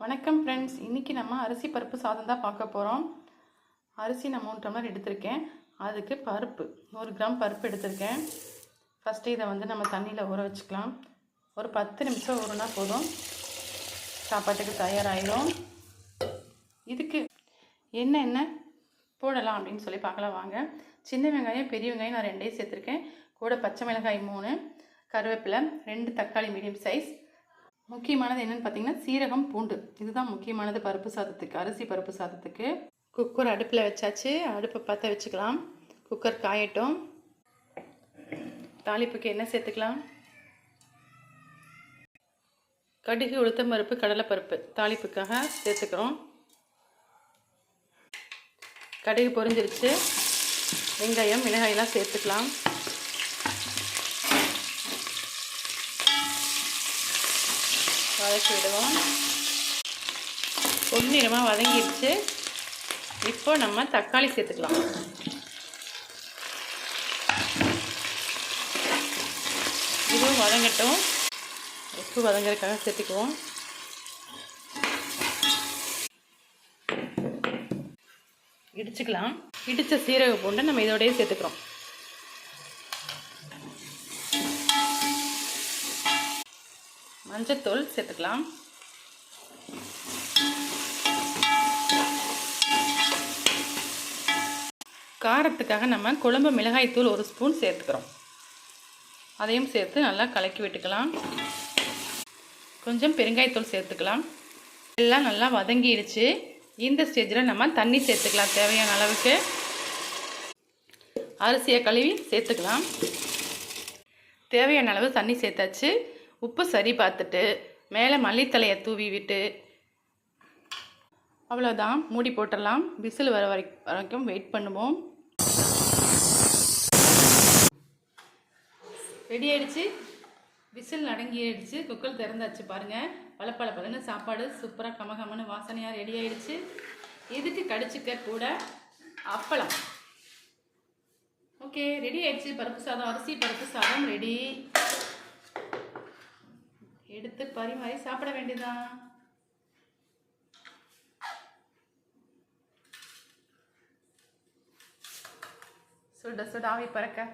வணக்கம் ஃப்ரெண்ட்ஸ், இன்றைக்கி நம்ம அரிசி பருப்பு சாதம் தான் பார்க்க போகிறோம். அரிசி நான் 3 டம்ளர் எடுத்திருக்கேன். அதுக்கு பருப்பு 1 கிராம் பருப்பு எடுத்திருக்கேன். ஃபஸ்ட்டு இதை நம்ம தண்ணியில் ஊற வச்சுக்கலாம். ஒரு 10 நிமிஷம் ஊறினா போதும், சாப்பாட்டுக்கு தயாராகிடும். இதுக்கு என்ன போடலாம் அப்படின்னு சொல்லி பார்க்கலாம் வாங்க. சின்ன வெங்காயம், பெரிய வெங்காயம் நான் 2 சேர்த்துருக்கேன். கூட பச்சை மிளகாய் 3, கருவேப்பிலை 2, தக்காளி மீடியம் சைஸ். முக்கியமானது என்னென்னு பார்த்தீங்கன்னா சீரகம், பூண்டு. இதுதான் முக்கியமானது பருப்பு சாதத்துக்கு, அரிசி பருப்பு சாதத்துக்கு. குக்கர் அடுப்பில் வச்சாச்சு. அடுப்பை பற்ற வச்சுக்கலாம். குக்கர் காயட்டும். தாளிப்புக்கு என்ன சேர்த்துக்கலாம்? கடுகு, உளுத்தம் பருப்பு, கடலைப்பருப்பு தாளிப்புக்காக சேர்த்துக்கிறோம். கடுகு பொரிஞ்சிருச்சு. வெங்காயம், மிளகாயெல்லாம் சேர்த்துக்கலாம். வதக்கி விடுவோம். பொன்னிறமாக வதங்கிடுச்சு. இப்போ நம்ம தக்காளி சேர்த்துக்கலாம். இதுவும் வதங்கட்டும். உப்பு வதங்கிறதுக்காக சேர்த்துக்குவோம். இடிச்சுக்கலாம். இடித்த சீரக பூண்டை நம்ம இதோடய சேர்த்துக்கிறோம். மஞ்சத்தூள் சேர்த்துக்கலாம். காரத்துக்காக நம்ம குழம்பு மிளகாய் தூள் 1 ஸ்பூன் சேர்த்துக்கிறோம். அதையும் சேர்த்து நல்லா கலக்கி விட்டுக்கலாம். கொஞ்சம் பெருங்காயத்தூள் சேர்த்துக்கலாம். எல்லாம் நல்லா வதங்கிடுச்சு. இந்த ஸ்டேஜில் நம்ம தண்ணி சேர்த்துக்கலாம். தேவையான அளவுக்கு அரிசியை கழுவி சேர்த்துக்கலாம். தேவையான அளவு தண்ணி சேர்த்தாச்சு. உப்பு சரி பார்த்துட்டு மேலே மல்லித்தலையை தூவி விட்டு அவ்வளோதான், மூடி போட்டுடலாம். விசில் வர வரைக்கும் வெயிட் பண்ணுவோம். ரெடி ஆகிடுச்சு. விசில் அடங்கிடுச்சு. குக்கர் திறந்தாச்சு. பாருங்கள், பழன்னு சாப்பாடு சூப்பராக கமகமன்னு வாசனையாக ரெடி ஆகிடுச்சு. இதுக்கு கடிச்சிக்க கூட அப்பளம். ஓகே, ரெடி ஆகிடுச்சு. பருப்பு சாதம், அரிசி பருப்பு சாதம் ரெடி. எடுத்து பரிமாறி சாப்பிட வேண்டியதான். சுட சுட ஆவி பறக்க.